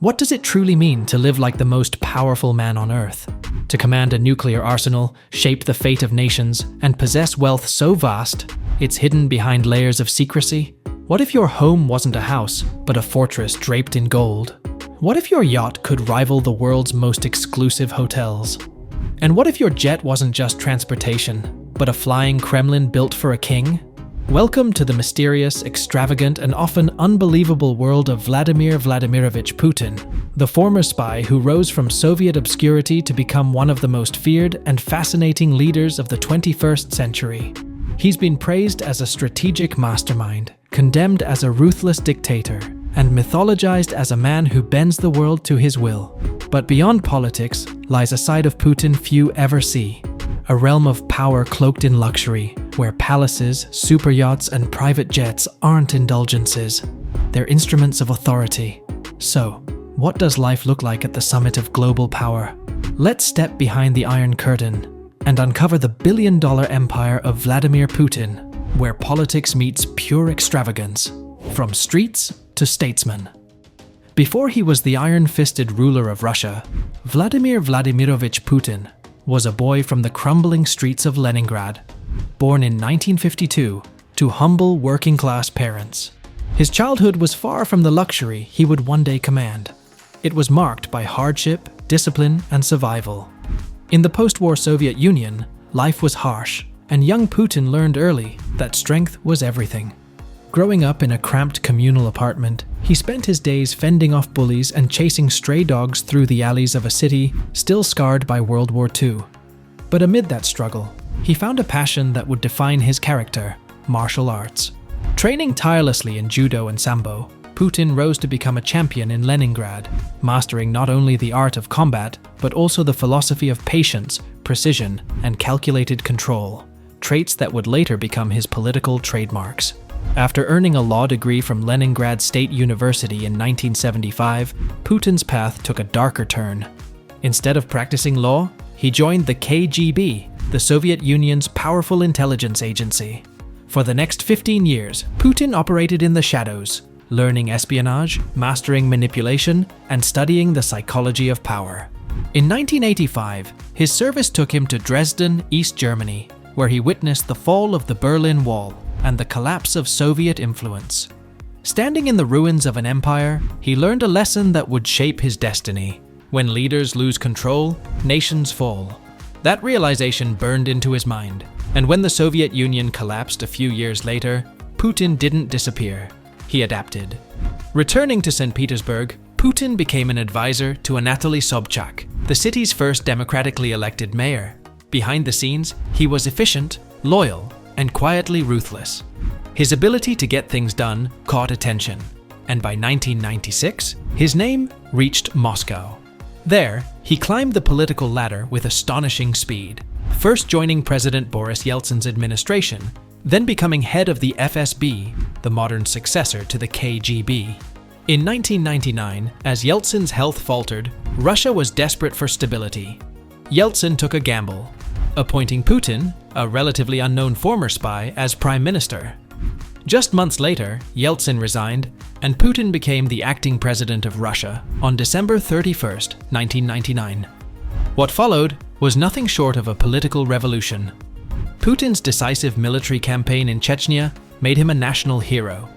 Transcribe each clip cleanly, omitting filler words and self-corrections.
What does it truly mean to live like the most powerful man on Earth? To command a nuclear arsenal, shape the fate of nations, and possess wealth so vast, it's hidden behind layers of secrecy? What if your home wasn't a house, but a fortress draped in gold? What if your yacht could rival the world's most exclusive hotels? And what if your jet wasn't just transportation, but a flying Kremlin built for a king? Welcome to the mysterious, extravagant, and often unbelievable world of Vladimir Vladimirovich Putin, the former spy who rose from Soviet obscurity to become one of the most feared and fascinating leaders of the 21st century. He's been praised as a strategic mastermind, condemned as a ruthless dictator, and mythologized as a man who bends the world to his will. But beyond politics lies a side of Putin few ever see. A realm of power cloaked in luxury, where palaces, superyachts, and private jets aren't indulgences. They're instruments of authority. So, what does life look like at the summit of global power? Let's step behind the Iron Curtain and uncover the billion-dollar empire of Vladimir Putin, where politics meets pure extravagance, from streets to statesmen. Before he was the iron-fisted ruler of Russia, Vladimir Vladimirovich Putin was a boy from the crumbling streets of Leningrad, born in 1952 to humble working-class parents. His childhood was far from the luxury he would one day command. It was marked by hardship, discipline, and survival. In the post-war Soviet Union, life was harsh, and young Putin learned early that strength was everything. Growing up in a cramped communal apartment, he spent his days fending off bullies and chasing stray dogs through the alleys of a city still scarred by World War II. But amid that struggle, he found a passion that would define his character: martial arts. Training tirelessly in judo and sambo, Putin rose to become a champion in Leningrad, mastering not only the art of combat, but also the philosophy of patience, precision, and calculated control, traits that would later become his political trademarks. After earning a law degree from Leningrad State University in 1975, Putin's path took a darker turn. Instead of practicing law, he joined the KGB, the Soviet Union's powerful intelligence agency. For the next 15 years, Putin operated in the shadows, learning espionage, mastering manipulation, and studying the psychology of power. In 1985, his service took him to Dresden, East Germany, where he witnessed the fall of the Berlin Wall and the collapse of Soviet influence. Standing in the ruins of an empire, he learned a lesson that would shape his destiny. When leaders lose control, nations fall. That realization burned into his mind, and when the Soviet Union collapsed a few years later, Putin didn't disappear. He adapted. Returning to St. Petersburg, Putin became an advisor to Anatoly Sobchak, the city's first democratically elected mayor. Behind the scenes, he was efficient, loyal, and quietly ruthless. His ability to get things done caught attention, and by 1996, his name reached Moscow. There, he climbed the political ladder with astonishing speed, first joining President Boris Yeltsin's administration, then becoming head of the FSB, the modern successor to the KGB. In 1999, as Yeltsin's health faltered, Russia was desperate for stability. Yeltsin took a gamble, appointing Putin, a relatively unknown former spy, as prime minister. Just months later, Yeltsin resigned, and Putin became the acting president of Russia on December 31st, 1999. What followed was nothing short of a political revolution. Putin's decisive military campaign in Chechnya made him a national hero.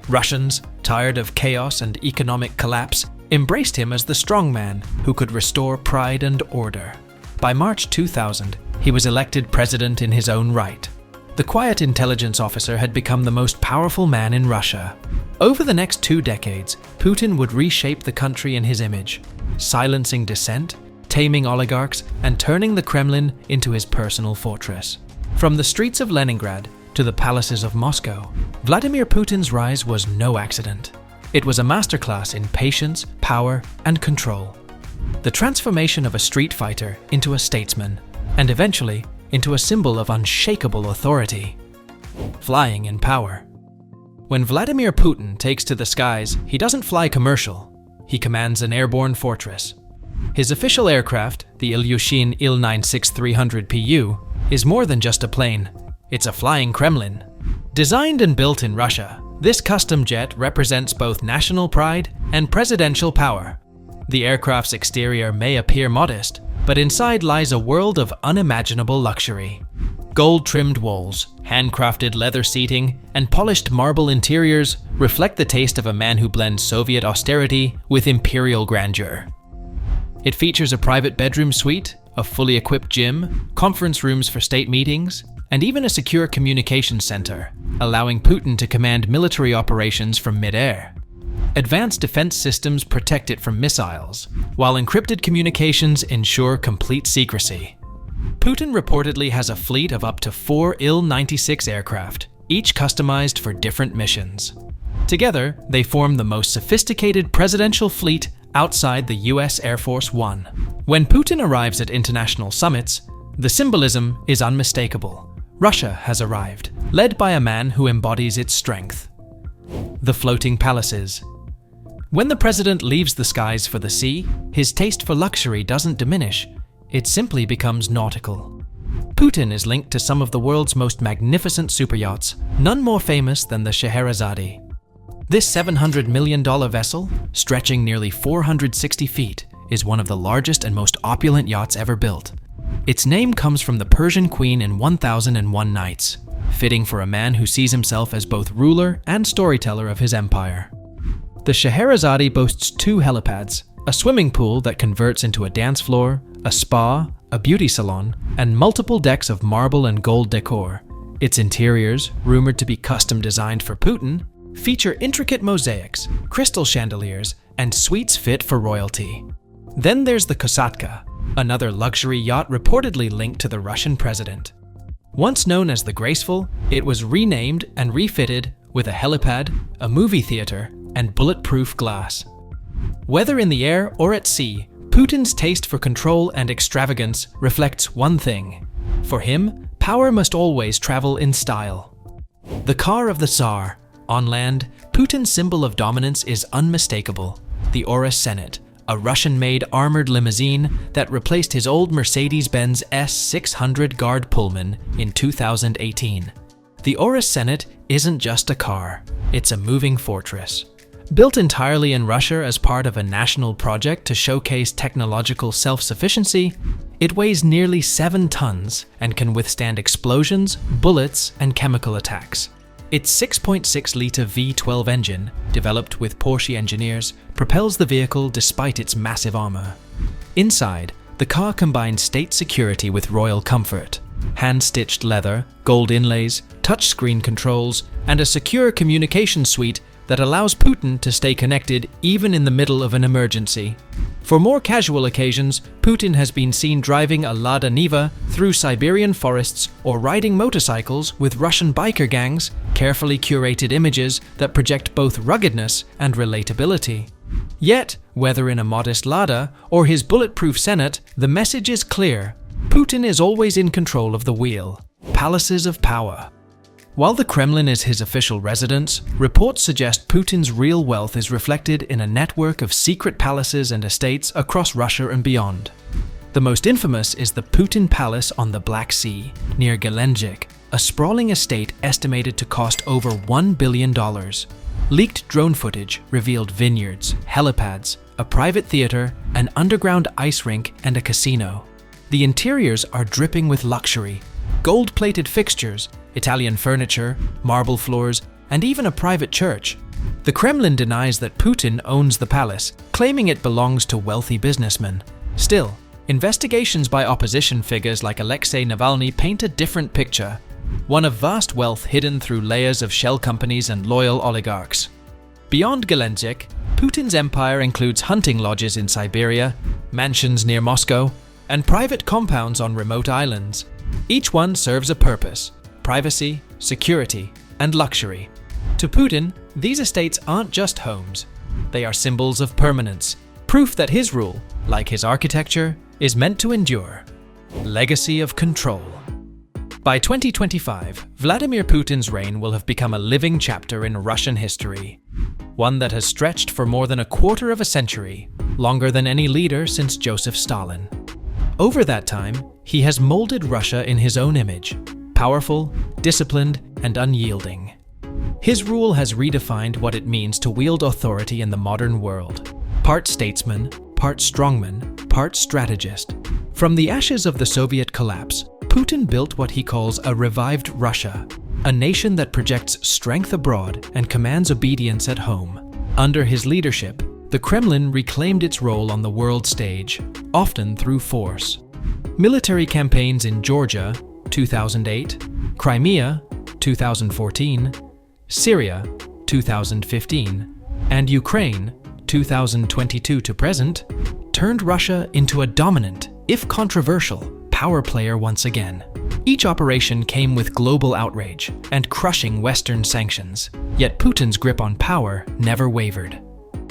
Russians, tired of chaos and economic collapse, embraced him as the strongman who could restore pride and order. By March 2000, he was elected president in his own right. The quiet intelligence officer had become the most powerful man in Russia. Over the next 2 decades, Putin would reshape the country in his image, silencing dissent, taming oligarchs, and turning the Kremlin into his personal fortress. From the streets of Leningrad to the palaces of Moscow, Vladimir Putin's rise was no accident. It was a masterclass in patience, power, and control. The transformation of a street fighter into a statesman, and eventually into a symbol of unshakable authority. Flying in power. When Vladimir Putin takes to the skies, he doesn't fly commercial. He commands an airborne fortress. His official aircraft, the Ilyushin Il-96-300PU, is more than just a plane. It's a flying Kremlin. Designed and built in Russia, this custom jet represents both national pride and presidential power. The aircraft's exterior may appear modest, but inside lies a world of unimaginable luxury. Gold-trimmed walls, handcrafted leather seating, and polished marble interiors reflect the taste of a man who blends Soviet austerity with imperial grandeur. It features a private bedroom suite, a fully equipped gym, conference rooms for state meetings, and even a secure communications center, allowing Putin to command military operations from mid-air. Advanced defense systems protect it from missiles, while encrypted communications ensure complete secrecy. Putin reportedly has a fleet of up to 4 Il-96 aircraft, each customized for different missions. Together, they form the most sophisticated presidential fleet outside the US Air Force One. When Putin arrives at international summits, the symbolism is unmistakable. Russia has arrived, led by a man who embodies its strength. The floating palaces. When the president leaves the skies for the sea, his taste for luxury doesn't diminish, it simply becomes nautical. Putin is linked to some of the world's most magnificent superyachts, none more famous than the Scheherazade. This $700 million vessel, stretching nearly 460 feet, is one of the largest and most opulent yachts ever built. Its name comes from the Persian queen in 1001 Nights, fitting for a man who sees himself as both ruler and storyteller of his empire. The Scheherazade boasts 2 helipads, a swimming pool that converts into a dance floor, a spa, a beauty salon, and multiple decks of marble and gold decor. Its interiors, rumored to be custom designed for Putin, feature intricate mosaics, crystal chandeliers, and suites fit for royalty. Then there's the Kosatka, another luxury yacht reportedly linked to the Russian president. Once known as the Graceful, it was renamed and refitted with a helipad, a movie theater, and bulletproof glass. Whether in the air or at sea, Putin's taste for control and extravagance reflects one thing. For him, power must always travel in style. The car of the Tsar. On land, Putin's symbol of dominance is unmistakable. The Aurus Senat, a Russian-made armored limousine that replaced his old Mercedes-Benz S600 Guard Pullman in 2018. The Aurus Senat isn't just a car, it's a moving fortress. Built entirely in Russia as part of a national project to showcase technological self-sufficiency, it weighs nearly 7 tons and can withstand explosions, bullets, and chemical attacks. Its 6.6-litre V12 engine, developed with Porsche engineers, propels the vehicle despite its massive armor. Inside, the car combines state security with royal comfort. Hand-stitched leather, gold inlays, touchscreen controls, and a secure communication suite that allows Putin to stay connected even in the middle of an emergency. For more casual occasions, Putin has been seen driving a Lada Niva through Siberian forests or riding motorcycles with Russian biker gangs, carefully curated images that project both ruggedness and relatability. Yet, whether in a modest Lada or his bulletproof Senat, the message is clear. Putin is always in control of the wheel. Palaces of power. While the Kremlin is his official residence, reports suggest Putin's real wealth is reflected in a network of secret palaces and estates across Russia and beyond. The most infamous is the Putin Palace on the Black Sea, near Gelendzhik, a sprawling estate estimated to cost over $1 billion. Leaked drone footage revealed vineyards, helipads, a private theater, an underground ice rink, and a casino. The interiors are dripping with luxury. Gold-plated fixtures, Italian furniture, marble floors, and even a private church. The Kremlin denies that Putin owns the palace, claiming it belongs to wealthy businessmen. Still, investigations by opposition figures like Alexei Navalny paint a different picture, one of vast wealth hidden through layers of shell companies and loyal oligarchs. Beyond Gelendzhik, Putin's empire includes hunting lodges in Siberia, mansions near Moscow, and private compounds on remote islands. Each one serves a purpose: privacy, security, and luxury. To Putin, these estates aren't just homes. They are symbols of permanence, proof that his rule, like his architecture, is meant to endure. Legacy of control. By 2025, Vladimir Putin's reign will have become a living chapter in Russian history, one that has stretched for more than a quarter of a century, longer than any leader since Joseph Stalin. Over that time, he has molded Russia in his own image, powerful, disciplined, and unyielding. His rule has redefined what it means to wield authority in the modern world. Part statesman, part strongman, part strategist. From the ashes of the Soviet collapse, Putin built what he calls a revived Russia, a nation that projects strength abroad and commands obedience at home. Under his leadership, the Kremlin reclaimed its role on the world stage, often through force. Military campaigns in Georgia, 2008, Crimea, 2014, Syria, 2015, and Ukraine, 2022 to present, turned Russia into a dominant, if controversial, power player once again. Each operation came with global outrage and crushing Western sanctions, yet Putin's grip on power never wavered.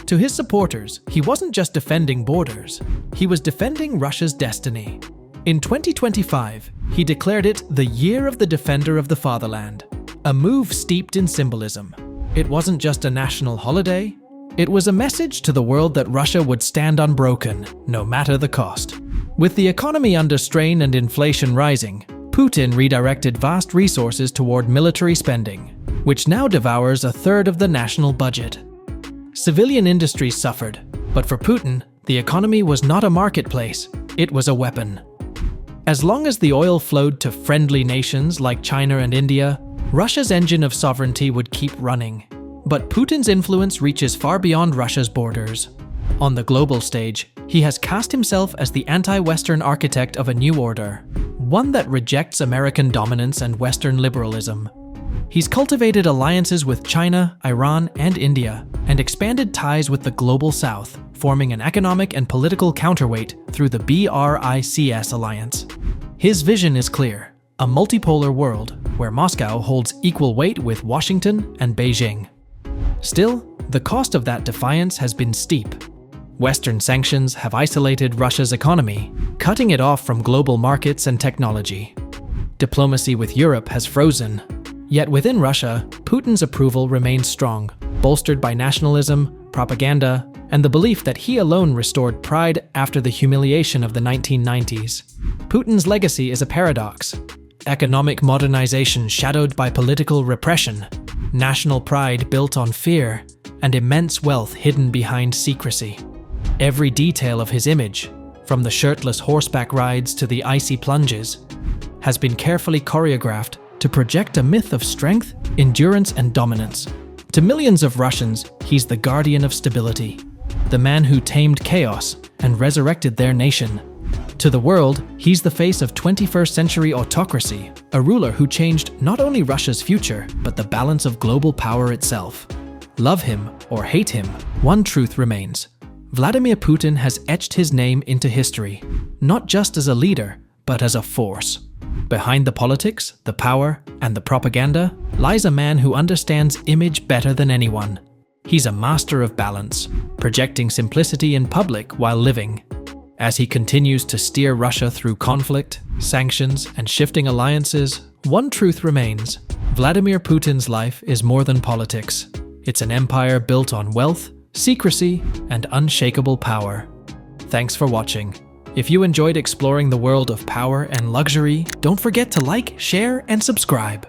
To his supporters, he wasn't just defending borders, he was defending Russia's destiny. In 2025, he declared it the Year of the Defender of the Fatherland, a move steeped in symbolism. It wasn't just a national holiday, it was a message to the world that Russia would stand unbroken, no matter the cost. With the economy under strain and inflation rising, Putin redirected vast resources toward military spending, which now devours a third of the national budget. Civilian industries suffered, but for Putin, the economy was not a marketplace, it was a weapon. As long as the oil flowed to friendly nations like China and India, Russia's engine of sovereignty would keep running. But Putin's influence reaches far beyond Russia's borders. On the global stage, he has cast himself as the anti-Western architect of a new order, one that rejects American dominance and Western liberalism. He's cultivated alliances with China, Iran, and India, and expanded ties with the global South, forming an economic and political counterweight through the BRICS alliance. His vision is clear: a multipolar world where Moscow holds equal weight with Washington and Beijing. Still, the cost of that defiance has been steep. Western sanctions have isolated Russia's economy, cutting it off from global markets and technology. Diplomacy with Europe has frozen. Yet within Russia, Putin's approval remains strong, bolstered by nationalism, propaganda, and the belief that he alone restored pride after the humiliation of the 1990s. Putin's legacy is a paradox: economic modernization shadowed by political repression, national pride built on fear, and immense wealth hidden behind secrecy. Every detail of his image, from the shirtless horseback rides to the icy plunges, has been carefully choreographed to project a myth of strength, endurance, and dominance. To millions of Russians, he's the guardian of stability, the man who tamed chaos and resurrected their nation. To the world, he's the face of 21st century autocracy, a ruler who changed not only Russia's future, but the balance of global power itself. Love him or hate him, one truth remains: Vladimir Putin has etched his name into history, not just as a leader, but as a force. Behind the politics, the power, and the propaganda lies a man who understands image better than anyone. He's a master of balance, projecting simplicity in public while living. As he continues to steer Russia through conflict, sanctions, and shifting alliances, one truth remains: Vladimir Putin's life is more than politics. It's an empire built on wealth, secrecy, and unshakable power. Thanks for watching. If you enjoyed exploring the world of power and luxury, don't forget to like, share, and subscribe.